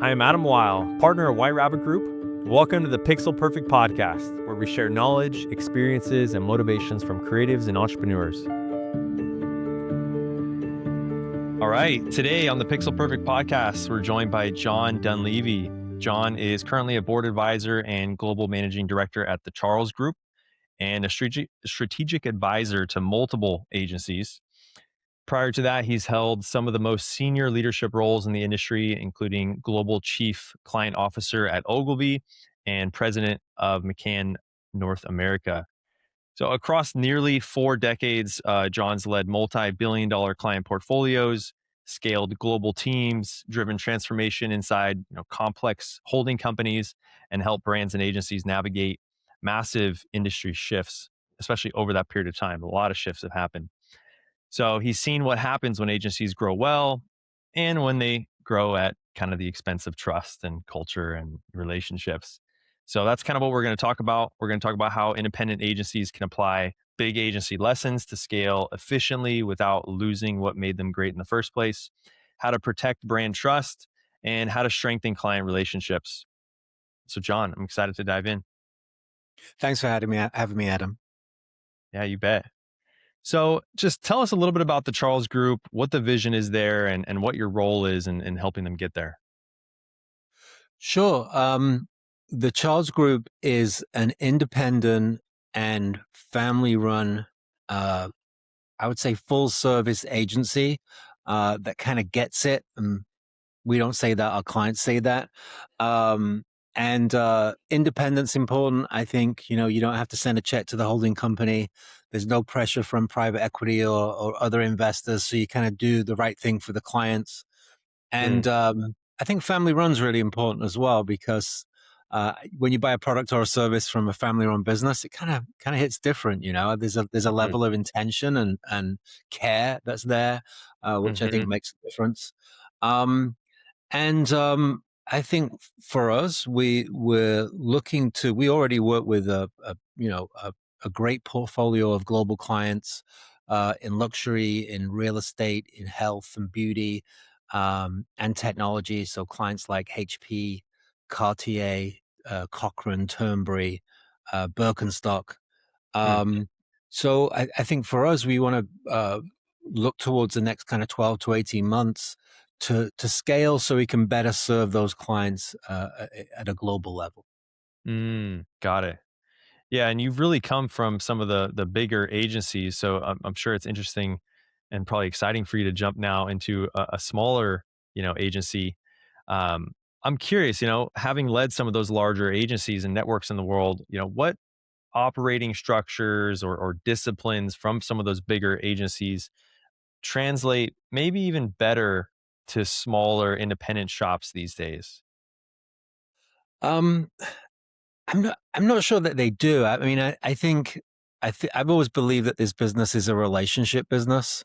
I am Adam Weil, partner at White Rabbit Group. Welcome to the Pixel Perfect Podcast, where we share knowledge, experiences, and motivations from creatives and entrepreneurs. All right, today on the Pixel Perfect Podcast, we're joined by John Dunleavy. John is currently a board advisor and global managing director at the Charles Group and a strategic advisor to multiple agencies. Prior to that, he's held some of the most senior leadership roles in the industry, including Global Chief Client Officer at Ogilvy and President of McCann North America. So across nearly 4 decades, John's led multi-billion-dollar client portfolios, scaled global teams, driven transformation inside complex holding companies, and helped brands and agencies navigate massive industry shifts, especially over that period of time. A lot of shifts have happened. So he's seen what happens when agencies grow well and when they grow at kind of the expense of trust and culture and relationships. So that's kind of what we're going to talk about. We're going to talk about how independent agencies can apply big agency lessons to scale efficiently without losing what made them great in the first place, how to protect brand trust, and how to strengthen client relationships. So John, I'm excited to dive in. Thanks for having me, Adam. Yeah, you bet. So just tell us a little bit about the Charles Group, what the vision is there, and what your role is in helping them get there. Sure. The Charles Group is an independent and family-run, I would say, full-service agency that kind of gets it. And we don't say that; our clients say that. And independence important. I think you don't have to send a check to the holding company. There's no pressure from private equity or other investors, so you kind of do the right thing for the clients. And I think family run's really important as well because when you buy a product or a service from a family-run business, it kind of hits different. There's a level of intention and care that's there, which I think makes a difference. I think for us, we already work with a great portfolio of global clients in luxury, in real estate, in health and beauty, and technology. So clients like HP, Cartier, Cochrane, Turnberry, Birkenstock. So I think for us, we want to look towards the next kind of 12 to 18 months to scale so we can better serve those clients at a global level. Got it. Yeah, and you've really come from some of the bigger agencies, so I'm sure it's interesting and probably exciting for you to jump now into a smaller, agency. I'm curious, having led some of those larger agencies and networks in the world, what operating structures or disciplines from some of those bigger agencies translate maybe even better to smaller independent shops these days? Um, I'm not sure that they do. I mean, I've always believed that this business is a relationship business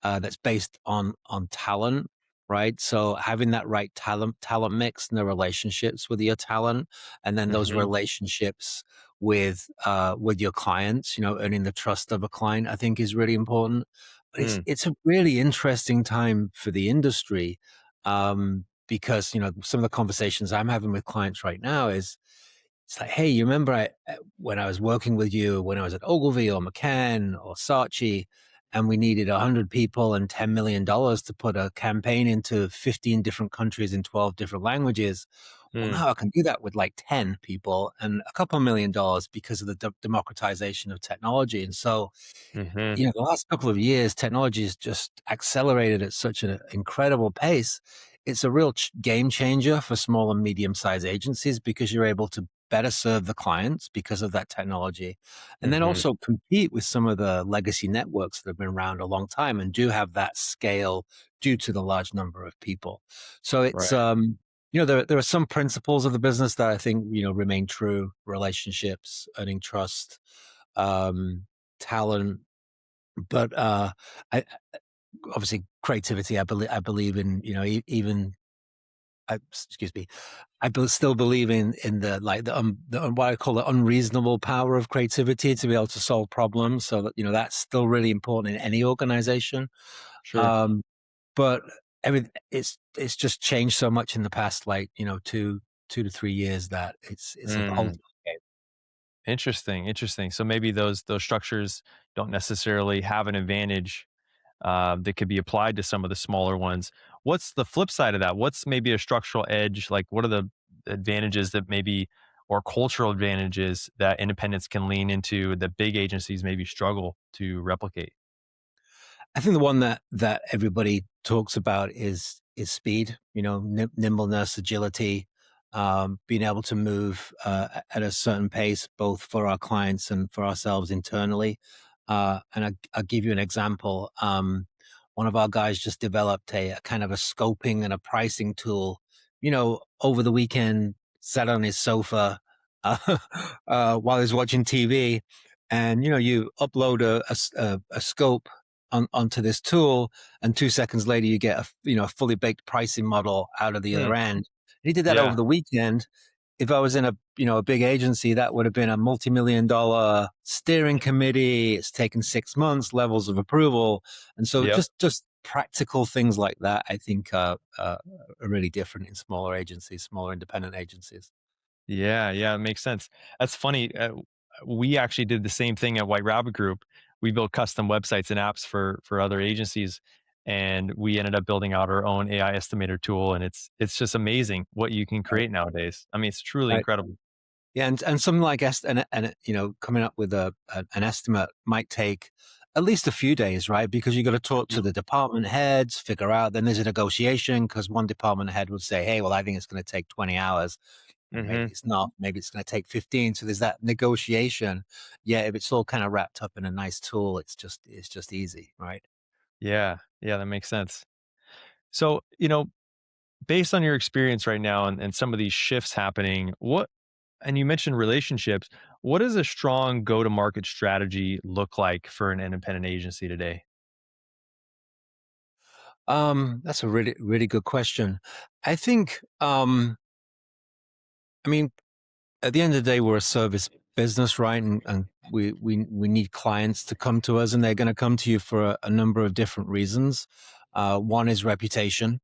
that's based on talent, right? So having that right talent mix and the relationships with your talent, and then those relationships with your clients, earning the trust of a client, I think is really important. But it's a really interesting time for the industry because some of the conversations I'm having with clients right now is. It's like, hey, you remember when I was working with you, when I was at Ogilvy or McCann or Saatchi, and we needed 100 people and $10 million to put a campaign into 15 different countries in 12 different languages. Well, now I can do that with like 10 people and a couple $1 million because of the democratization of technology. And so, the last couple of years, technology has just accelerated at such an incredible pace. It's a real game changer for small and medium-sized agencies because you're able to better serve the clients because of that technology. And then also compete with some of the legacy networks that have been around a long time and do have that scale due to the large number of people. So it's, there are some principles of the business that I think, remain true: relationships, earning trust, talent, but obviously creativity. I believe in, even excuse me. Still believe in the what I call the unreasonable power of creativity to be able to solve problems. So that that's still really important in any organization. Sure. But it's just changed so much in the past, like, 2 to 3 years that it's a whole Mm, different game. interesting, interesting. So maybe those structures don't necessarily have an advantage that could be applied to some of the smaller ones. What's the flip side of that? What's maybe a structural edge? Like, what are the advantages that maybe, or cultural advantages that independents can lean into that big agencies maybe struggle to replicate? I think the one that everybody talks about is speed. Nimbleness, agility, being able to move at a certain pace, both for our clients and for ourselves internally. I'll give you an example. One of our guys just developed a kind of a scoping and a pricing tool. Over the weekend, sat on his sofa while he's watching TV, and you upload a scope onto this tool, and 2 seconds later you get a fully baked pricing model out of the other Hmm, end. And he did that over yeah. the weekend. If I was in a big agency, that would have been a multi-million-dollar steering committee. It's taken 6 months, levels of approval, and so Yep. just practical things like that, I think, are really different in smaller agencies, smaller independent agencies. Yeah, yeah, it makes sense. That's funny. We actually did the same thing at White Rabbit Group. We built custom websites and apps for other agencies, and we ended up building out our own AI estimator tool. And it's just amazing what you can Right. create nowadays. I mean, it's truly Right. incredible. Yeah, and something like coming up with an estimate might take at least a few days, right? Because you got to talk to Mm, the department heads, figure out. Then there's a negotiation because one department head would say, "Hey, well, I think it's going to take 20 hours." Well, maybe mm-hmm. it's not. Maybe it's going to take 15. So there's that negotiation. Yeah, if it's all kind of wrapped up in a nice tool, it's just easy, right? Yeah, yeah, that makes sense. So, based on your experience right now and some of these shifts happening, and you mentioned relationships, what does a strong go to market strategy look like for an independent agency today? That's a really really good question. I think. I mean, at the end of the day, we're a service business, right? And we need clients to come to us, and they're going to come to you for a number of different reasons. One is reputation.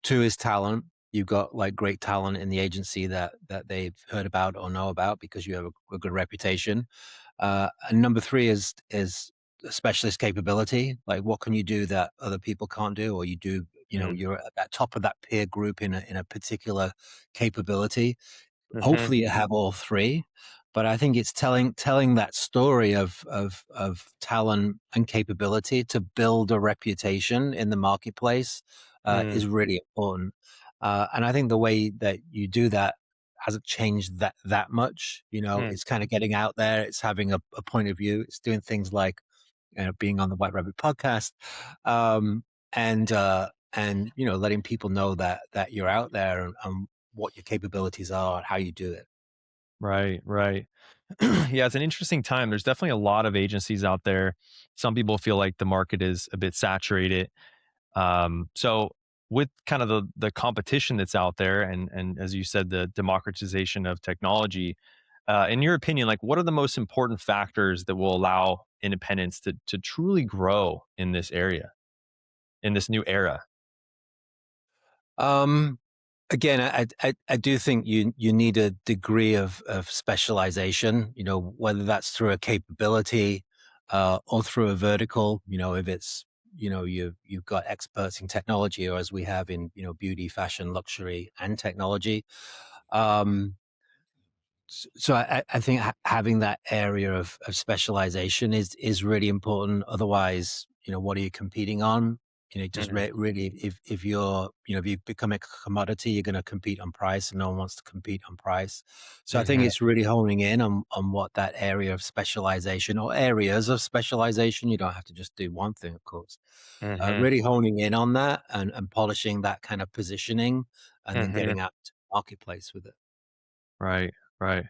Two is talent. You've got like great talent in the agency that they've heard about or know about because you have a good reputation. And number three is specialist capability. Like, what can you do that other people can't do, or you do? Mm, You're at that top of that peer group in a particular capability. mhm, Hopefully you have all three, but I think it's telling that story of talent and capability to build a reputation in the marketplace mm, is really important. And I think the way that you do that hasn't changed that much. mm, It's kind of getting out there. It's having a point of view. It's doing things like being on the White Rabbit podcast, um, and letting people know that you're out there, and what your capabilities are and how you do it. right, right. Yeah, it's an interesting time. There's definitely a lot of agencies out there. Some people feel like the market is a bit saturated. So with kind of the competition that's out there, and as you said, the democratization of technology, in your opinion, like what are the most important factors that will allow independence to truly grow in this area, in this new era? Um, Again, I do think you need a degree of specialization. Whether that's through a capability or through a vertical. If it's you've got experts in technology, or as we have in beauty, fashion, luxury, and technology. Um, so I think having that area of specialization is really important. Otherwise, what are you competing on? Just Mhm, really, if if you become a commodity, you're going to compete on price, and no one wants to compete on price. So I think mhm, it's really honing in on what that area of specialization, or areas of specialization. You don't have to just do one thing, of course. mhm, Really honing in on that, and polishing that kind of positioning, and then mhm. getting out to the marketplace with it. Right, right.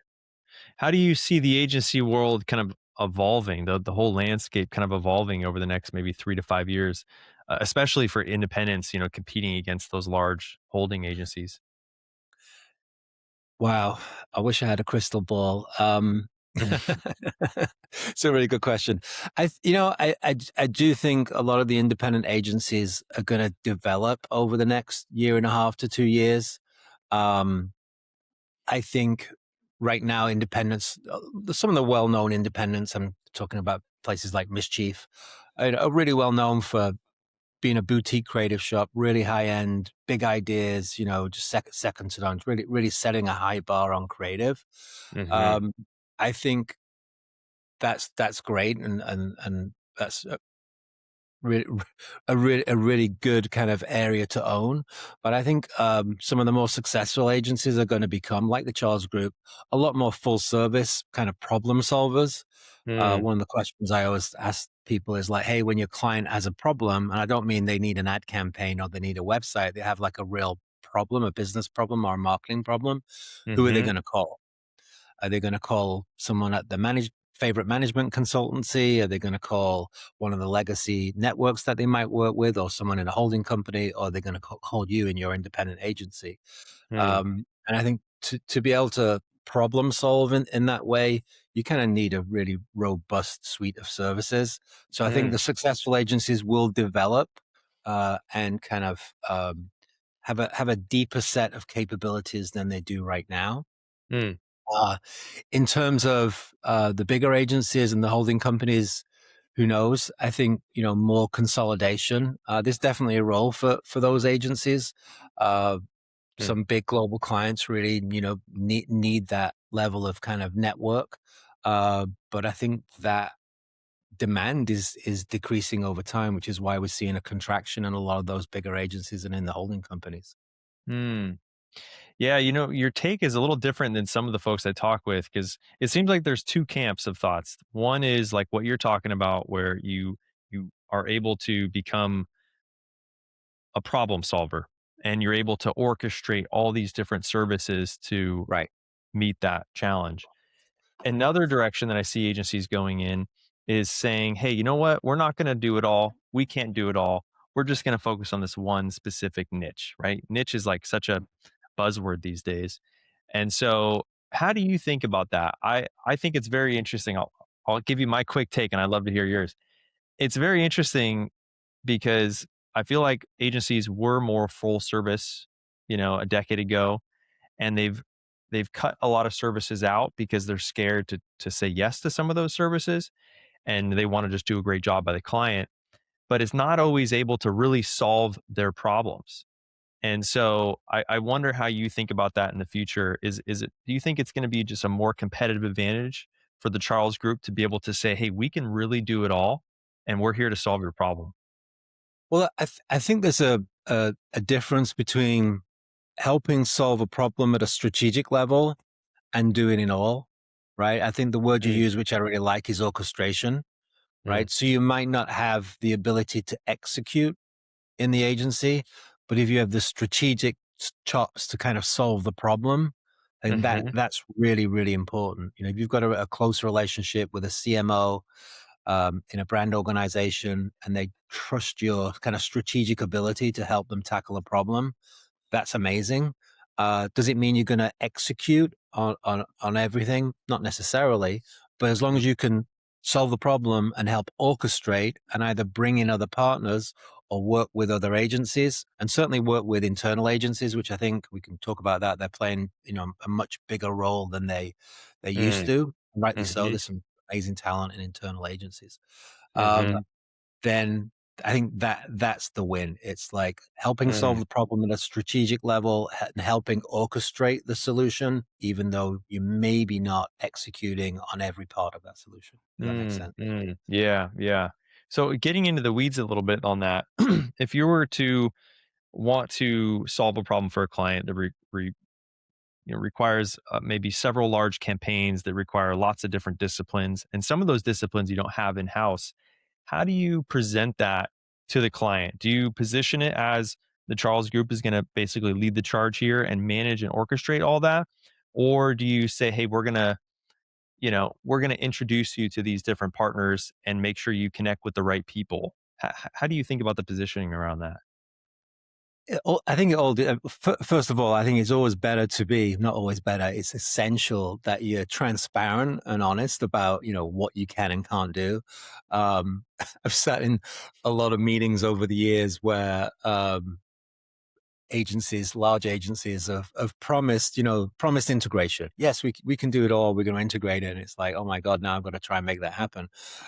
How do you see the agency world kind of evolving, the whole landscape kind of evolving over the next maybe 3 to 5 years, especially for independents, competing against those large holding agencies? Wow, I wish I had a crystal ball. It's a really good question. I do think a lot of the independent agencies are going to develop over the next year and a half to 2 years. Um, I think right now, independents, some of the well-known independents, I'm talking about places like Mischief, are really well known for being a boutique creative shop, really high end, big ideas, just second to none, really, really setting a high bar on creative. Hmm. Um, I think that's great, and that's really, a really good kind of area to own. But I think some of the more successful agencies are going to become like the Charles Group, a lot more full service kind of problem solvers. Mm, One of the questions I always ask people is like, hey, when your client has a problem, and I don't mean they need an ad campaign or they need a website, they have like a real problem, a business problem or a marketing problem, who are they hmm, going to call? Are they going to call someone at the favorite management consultancy? Are they going to call one of the legacy networks that they might work with, or someone in a holding company? Or are they going to call you in your independent agency? mm, And I think to be able to problem solve in that way, you kind of need a really robust suite of services. So I think mm, the successful agencies will develop and kind of have a deeper set of capabilities than they do right now. mm, Uh, in terms of the bigger agencies and the holding companies, who knows? I think more consolidation. There's definitely a role for those agencies. Uh, mm, some big global clients really need that level of kind of network. But I think that demand is decreasing over time, which is why we're seeing a contraction in a lot of those bigger agencies and in the holding companies. mm. Yeah, your take is a little different than some of the folks I talk with because it seems like there's two camps of thoughts. One is like what you're talking about, where you are able to become a problem solver and you're able to orchestrate all these different services to Right. meet that challenge. Another direction that I see agencies going in is saying, hey, you know what? We're not going to do it all. We can't do it all. We're just going to focus on this one specific niche, right? Niche is like such a buzzword these days. And so, how do you think about that? I think it's very interesting. I'll give you my quick take and I'd love to hear yours. It's very interesting because I feel like agencies were more full service, a decade ago, and they've cut a lot of services out because they're scared to say yes to some of those services and they want to just do a great job by the client, but it's not always able to really solve their problems. And so I wonder how you think about that in the future. Do you think it's going to be just a more competitive advantage for the Charles Group to be able to say, hey, we can really do it all and we're here to solve your problem? Well, I think there's a difference between helping solve a problem at a strategic level and doing it all, right? I think the word you Mm, use, which I really like, is orchestration, mm, right? So you might not have the ability to execute in the agency, but if you have the strategic chops to kind of solve the problem, then mhm, that's really, really important. If you've got a close relationship with a CMO in a brand organization and they trust your kind of strategic ability to help them tackle a problem, that's amazing. Does it mean you're going to execute on everything? Not necessarily, but as long mm, as you can solve the problem and help orchestrate and either bring in other partners or work with other agencies, and certainly work with internal agencies, which I think we can talk about that. They're playing, a much bigger role than they used mm, to. And rightly so. mhm, There's some amazing talent in internal agencies. Um, mhm, then I think that's the win. It's like helping solve mm, the problem at a strategic level and helping orchestrate the solution, even though you maybe not executing on every part of that solution. Does that make mm, sense? mm. Yeah, yeah. So getting into the weeds a little bit on that, if you were to want to solve a problem for a client that requires maybe several large campaigns that require lots of different disciplines, and some of those disciplines you don't have in house. How do you present that to the client? Do you position it as the Charles Group is going to basically lead the charge here and manage and orchestrate all that, or do you say, hey, we're going to introduce you to these different partners and make sure you connect with the right people? How do you think about the positioning around that? I think it all. First of all, I think it's always better to be not always better. It's essential that you're transparent and honest about what you can and can't do. Um, I've sat in a lot of meetings over the years where large agencies have promised integration. Yes, we can do it all. We're going to integrate it. And it's like, oh my God, now I've got to try and make that happen.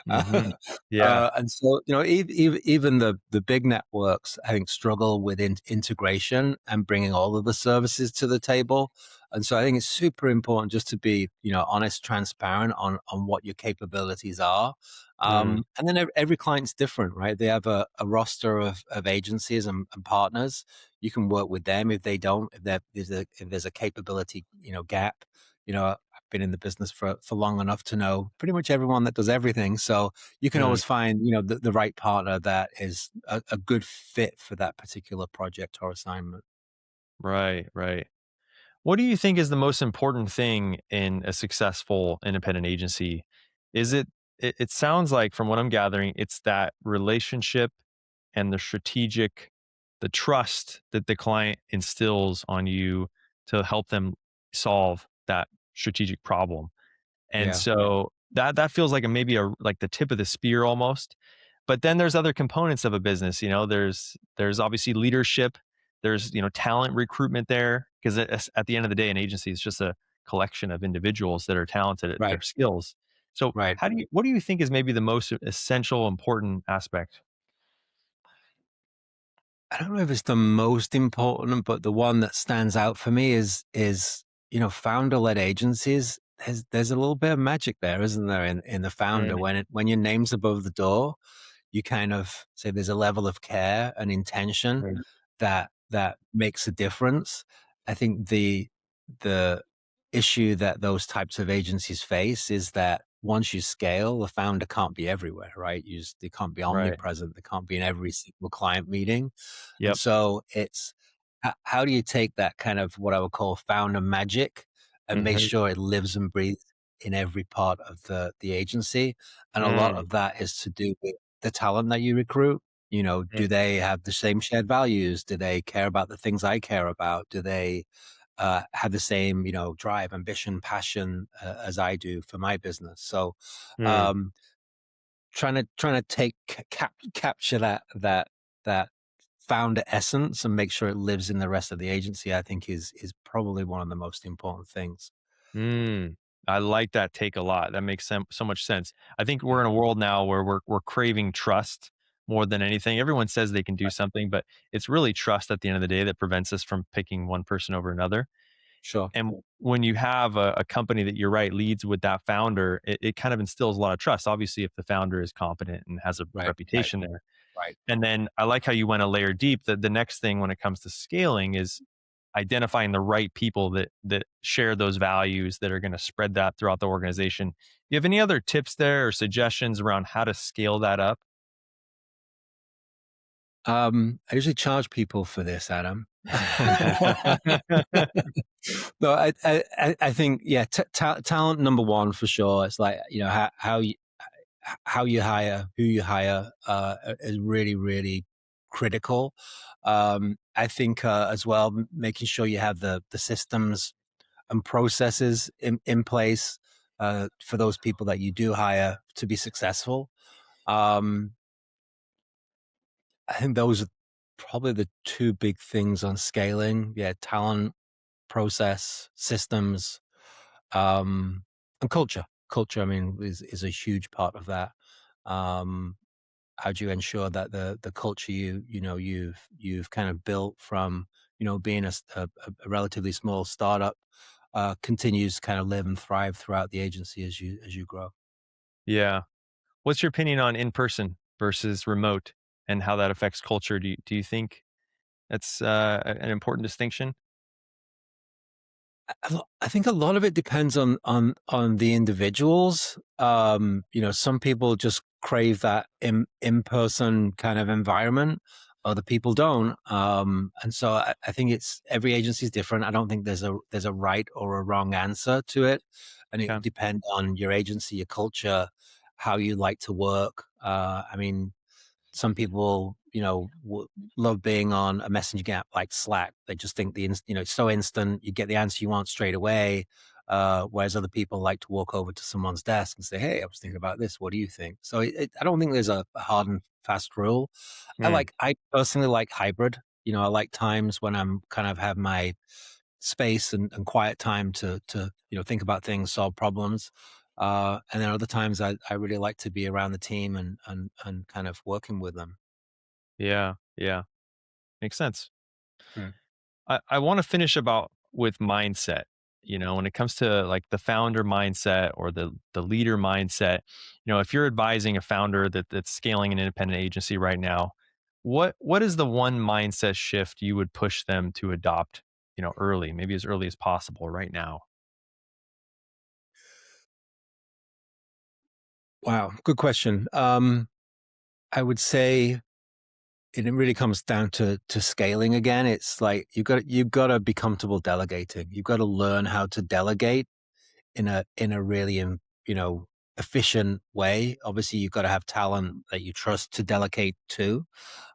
Hmm. Yeah. And so, even the big networks, I think, struggle with integration and bringing all of the services to the table. And so I think it's super important just to be, honest, transparent on what your capabilities are. Mm, And then every client's different, right? They have a roster of agencies and partners. You can work with them if they don't, if there's a capability, gap. I've been in the business for long enough to know pretty much everyone that does everything. So you can mm. always find, the right partner that is a good fit for that particular project or assignment. Right, right. What do you think is the most important thing in a successful independent agency? Is it sounds like from what I'm gathering, it's that relationship and the trust that the client instills on you to help them solve that strategic problem. And Yeah. so that feels like maybe like the tip of the spear almost. But then there's other components of a business, there's obviously leadership, there's, talent recruitment there because at the end of the day an agency is just a collection of individuals that are talented at their Right. skills. So Right. what do you think is maybe the most essential important aspect? I don't know if it's the most important, but the one that stands out for me is founder-led agencies. There's a little bit of magic there, isn't there, in the founder Mm, when your name's above the door, you kind of say there's a level of care and intention right, that makes a difference. I think the issue that those types of agencies face is that once you scale, the founder can't be everywhere, right? They can't be right. omnipresent. They can't be in every single client meeting. And Yep. so it's how do you take that kind of what I would call founder magic and make Mhm. sure it lives and breathes in every part of the agency? And a lot Mm, of that is to do with the talent that you recruit. mm, Do they have the same shared values? Do they care about the things I care about? Do they have the same, drive, ambition, passion as I do for my business? So, mm. um, trying to capture that founder essence and make sure it lives in the rest of the agency, I think is probably one of the most important things. Mm, I like that take a lot. That makes so much sense. I think we're Yeah. in a world now where we're craving trust more than anything. Everyone says they can do Right. something, but it's really trust at the end of the day that prevents us from picking one person over another. Sure. And when you have a company that you're right leads with that founder, it kind of instills a lot of trust. Obviously, if the founder is competent and has a Right. Right. reputation there. Right. And then I like how you went a layer deep. The next thing when it comes to scaling is identifying the right people that share those values that are going to spread that throughout the organization. You have any other tips there or suggestions around how to scale that up? I usually charge people for this, Adam. No, I think yeah, talent number one for sure. It's like how you hire, who you hire, is really really critical. I think as well, making sure you have the systems and processes in place for those people that you do hire to be successful. Um, I think those are probably the two big things on scaling. Yeah, talent, process, systems, and culture. Culture, I mean, is a huge part of that. Um, how do you ensure that the culture you've kind of built from being a relatively small startup continues to kind of live and thrive throughout the agency as you grow? Yeah. What's your opinion on in person versus remote and how that affects culture? Do you think that's an important distinction? I think a lot of it depends on the individuals. Some people just crave that in person kind of environment. Other people don't. And so I think it's every agency is different. I don't think there's a right or a wrong answer to it, and it Yeah. would depend on your agency, your culture, how you like to work. I mean, some people, love being on a messaging app like Slack. They just think it's so instant. You get the answer you want straight away. Whereas other people like to walk over to someone's desk and say, "Hey, I was thinking about this. What do you think?" So I don't think there's a hard and fast rule. Mm, I personally like hybrid. I like times when I'm kind of have my space and quiet time to think about things, solve problems. And then other times I really like to be around the team and kind of working with them. yeah, yeah, makes sense. Hmm. I want to finish about with mindset. When it comes to like the founder mindset or the leader mindset, if you're advising a founder that's scaling an independent agency right now, what is the one mindset shift you would push them to adopt, early, maybe as early as possible right now? Wow, good question. I would say it really comes down to scaling again. It's like you've got to be comfortable delegating. You've got to learn how to delegate in a really efficient way. Obviously, you've got to have talent that you trust to delegate to.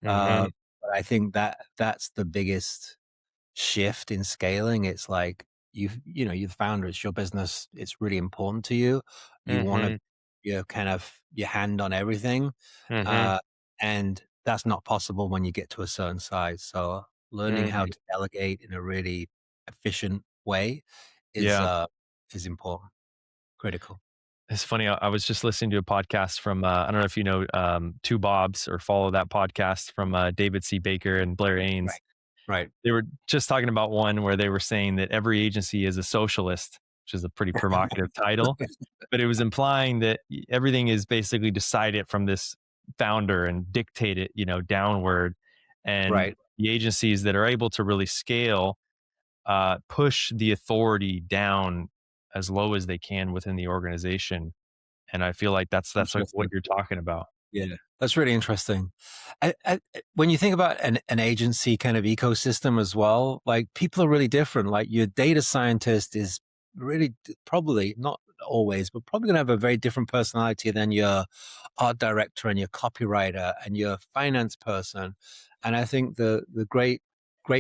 Hmm. But I think that's the biggest shift in scaling. It's like you're the founder, it's your business, it's really important to you. You want to Hmm. kind of your hand on everything. Hmm. Uh, and that's not possible when you get to a certain size. So learning how Hmm. to delegate in a really efficient way is Yeah. uh is important, critical. It's funny. I was just listening to a podcast from, I don't know if you know, Two Bobs or follow that podcast from David C. Baker and Blair Ains. Right. Right. They were just talking about one where they were saying that every agency is a socialist, which is a pretty provocative title, but it was implying that everything is basically decided from this founder and dictated, downward. And Right. the agencies that are able to really scale push the authority down as low as they can within the organization. And I feel like that's like what Interesting. you're talking about. Yeah, that's really interesting. When you think about an agency kind of ecosystem as well, like people are really different. Like your data scientist is really probably not always, but probably going to have a very different personality than your art director and your copywriter and your finance person. And I think the great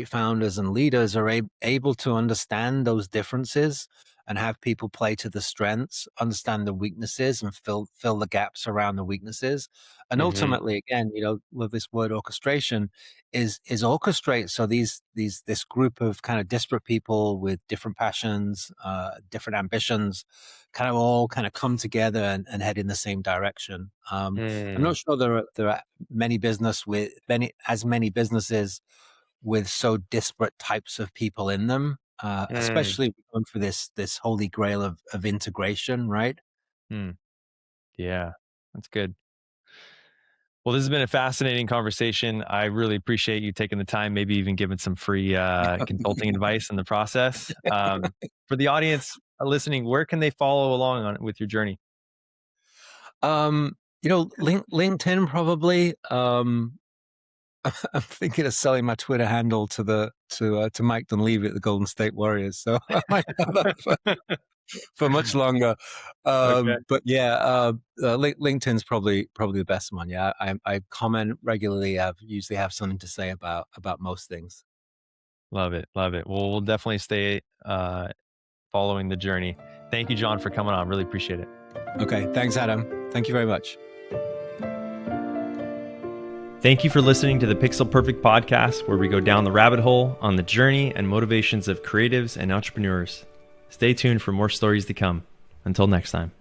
founders and leaders are able to understand those differences and have people play to the strengths, understand the weaknesses, and fill the gaps around the weaknesses. And Hmm. ultimately, again, with this word orchestration, is orchestrate. So this group of kind of disparate people with different passions, different ambitions, kind of all kind of come together and head in the same direction. I'm Mm, not sure there are many businesses with so disparate types of people in them, mm, especially going for this holy grail of integration, right? mm. Yeah, that's good. Well, this has been a fascinating conversation. I really appreciate you taking the time, maybe even giving some free consulting advice in the process. For the audience listening, where can they follow along on with your journey? LinkedIn probably. I'm thinking of selling my Twitter handle to Mike Dunleavy at the Golden State Warriors, so I might have that for much longer. Okay, But yeah, LinkedIn's probably the best one. Yeah, I comment regularly. I usually have something to say about most things. love it, love it. Well, we'll definitely stay following the journey. Thank you, John, for coming on. Really appreciate it. Okay, thanks, Adam. Thank you very much. Thank you for listening to the Pixel Perfect podcast, where we go down the rabbit hole on the journey and motivations of creatives and entrepreneurs. Stay tuned for more stories to come. Until next time.